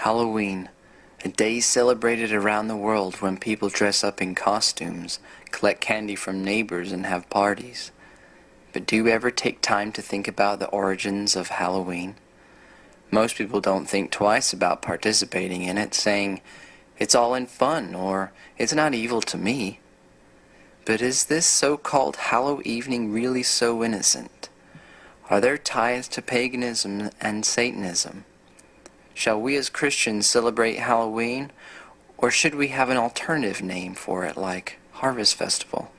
Halloween, a day celebrated around the world when people dress up in costumes, collect candy from neighbors, and have parties. But do you ever take time to think about the origins of Halloween? Most people don't think twice about participating in it, saying, "It's all in fun," or "It's not evil to me." But is this so-called Hallow evening really so innocent? Are there ties to paganism and Satanism? Shall we as Christians celebrate Halloween, or should we have an alternative name for it like Harvest Festival?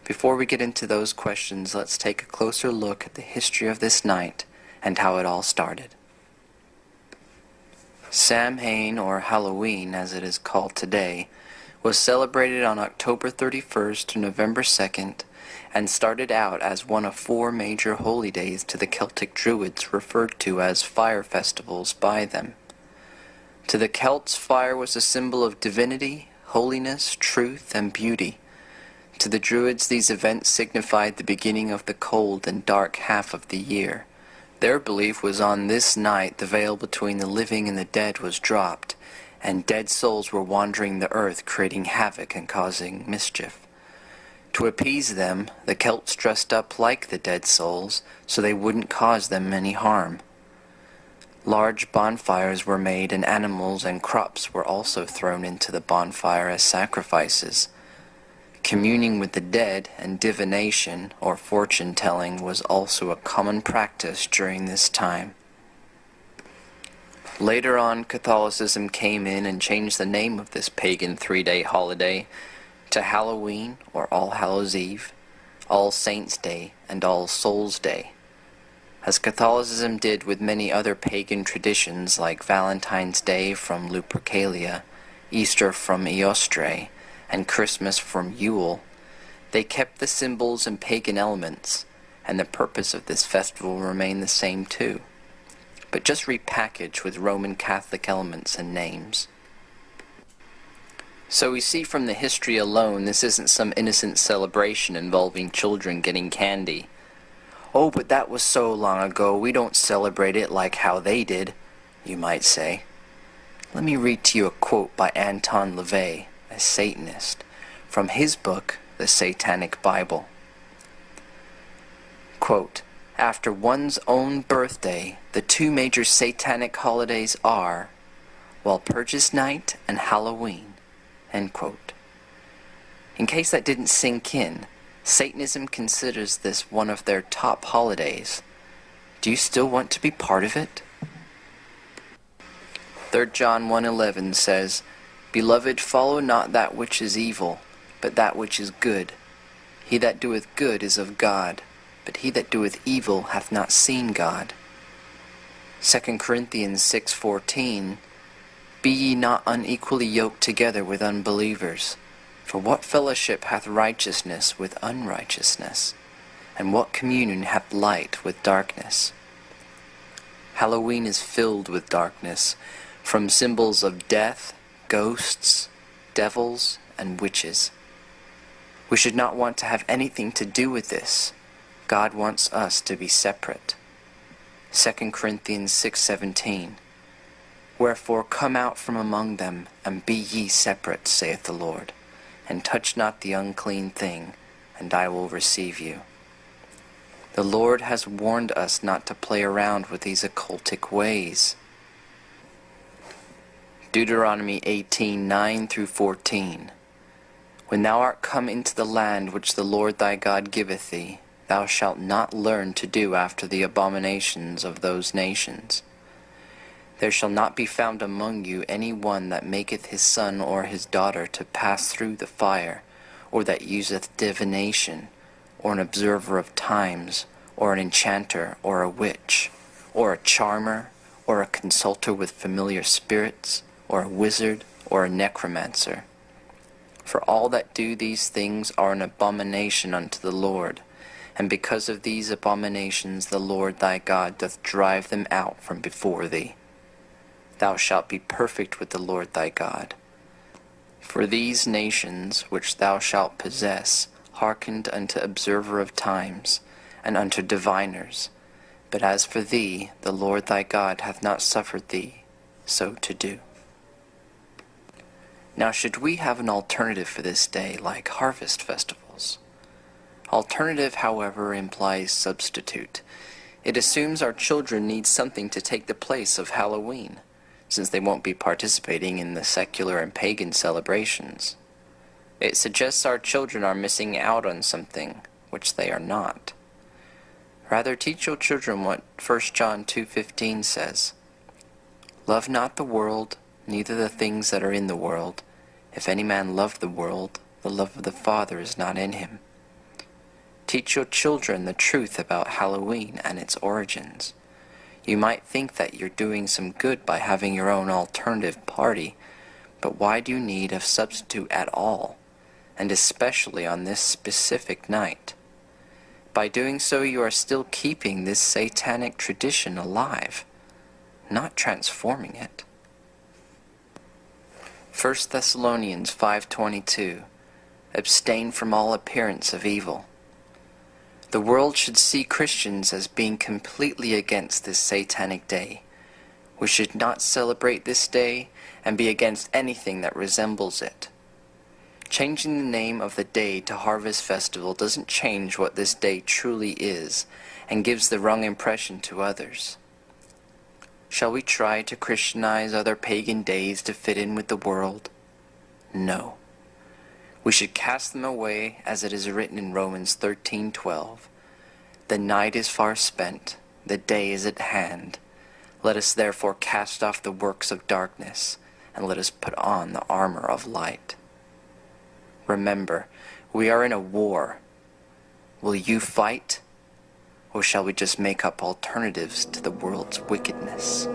Before we get into those questions, let's take a closer look at the history of this night and how it all started. Samhain, or Halloween as it is called today, was celebrated on October 31st to November 2nd and started out as one of 4 major holy days to the Celtic Druids, referred to as fire festivals by them. To the Celts, fire was a symbol of divinity, holiness, truth, and beauty. To the Druids, these events signified the beginning of the cold and dark half of the year. Their belief was on this night the veil between the living and the dead was dropped, and dead souls were wandering the earth, creating havoc and causing mischief. To appease them, the Celts dressed up like the dead souls, so they wouldn't cause them any harm. Large bonfires were made, and animals and crops were also thrown into the bonfire as sacrifices. Communing with the dead and divination, or fortune-telling, was also a common practice during this time. Later on, Catholicism came in and changed the name of this pagan 3-day holiday to Halloween, or All Hallows Eve, All Saints' Day, and All Souls' Day. As Catholicism did with many other pagan traditions like Valentine's Day from Lupercalia, Easter from Eostre, and Christmas from Yule, they kept the symbols and pagan elements, and the purpose of this festival remained the same too, but just repackaged with Roman Catholic elements and names. So we see from the history alone, this isn't some innocent celebration involving children getting candy. "Oh, but that was so long ago, we don't celebrate it like how they did," you might say. Let me read to you a quote by Anton LaVey, a Satanist, from his book, The Satanic Bible. Quote, "After one's own birthday, the 2 major satanic holidays are Walpurgis Night and Halloween." End quote. In case that didn't sink in, Satanism considers this one of their top holidays. Do you still want to be part of it? 3 John 1:11 says, "Beloved, follow not that which is evil, but that which is good. He that doeth good is of God, but he that doeth evil hath not seen God." 2 Corinthians 6:14, "Be ye not unequally yoked together with unbelievers. For what fellowship hath righteousness with unrighteousness? And what communion hath light with darkness?" Halloween is filled with darkness, from symbols of death, ghosts, devils, and witches. We should not want to have anything to do with this. God wants us to be separate. 2 Corinthians 6:17, "Wherefore come out from among them, and be ye separate, saith the Lord, and touch not the unclean thing, and I will receive you." The Lord has warned us not to play around with these occultic ways. Deuteronomy 18:9-14, "When thou art come into the land which the Lord thy God giveth thee, thou shalt not learn to do after the abominations of those nations. There shall not be found among you any one that maketh his son or his daughter to pass through the fire, or that useth divination, or an observer of times, or an enchanter, or a witch, or a charmer, or a consulter with familiar spirits, or a wizard, or a necromancer. For all that do these things are an abomination unto the Lord, and because of these abominations the Lord thy God doth drive them out from before thee. Thou shalt be perfect with the Lord thy God. For these nations which thou shalt possess hearkened unto observer of times, and unto diviners. But as for thee, the Lord thy God hath not suffered thee, so to do. Now, should we have an alternative for this day like harvest festivals? Alternative, however, implies substitute. It assumes our children need something to take the place of Halloween, since they won't be participating in the secular and pagan celebrations. It suggests our children are missing out on something, which they are not. Rather, teach your children what 1 John 2:15 says, "Love not the world, neither the things that are in the world. If any man love the world, the love of the Father is not in him." Teach your children the truth about Halloween and its origins. You might think that you're doing some good by having your own alternative party, but why do you need a substitute at all, and especially on this specific night? By doing so, you are still keeping this satanic tradition alive, not transforming it. 1 Thessalonians 5:22, abstain from all appearance of evil. The world should see Christians as being completely against this satanic day. We should not celebrate this day and be against anything that resembles it. Changing the name of the day to Harvest Festival doesn't change what this day truly is and gives the wrong impression to others. Shall we try to Christianize other pagan days to fit in with the world? No. We should cast them away as it is written in Romans 13:12. The night is far spent, the day is at hand. Let us therefore cast off the works of darkness, and let us put on the armor of light. Remember, we are in a war. Will you fight, or shall we just make up alternatives to the world's wickedness?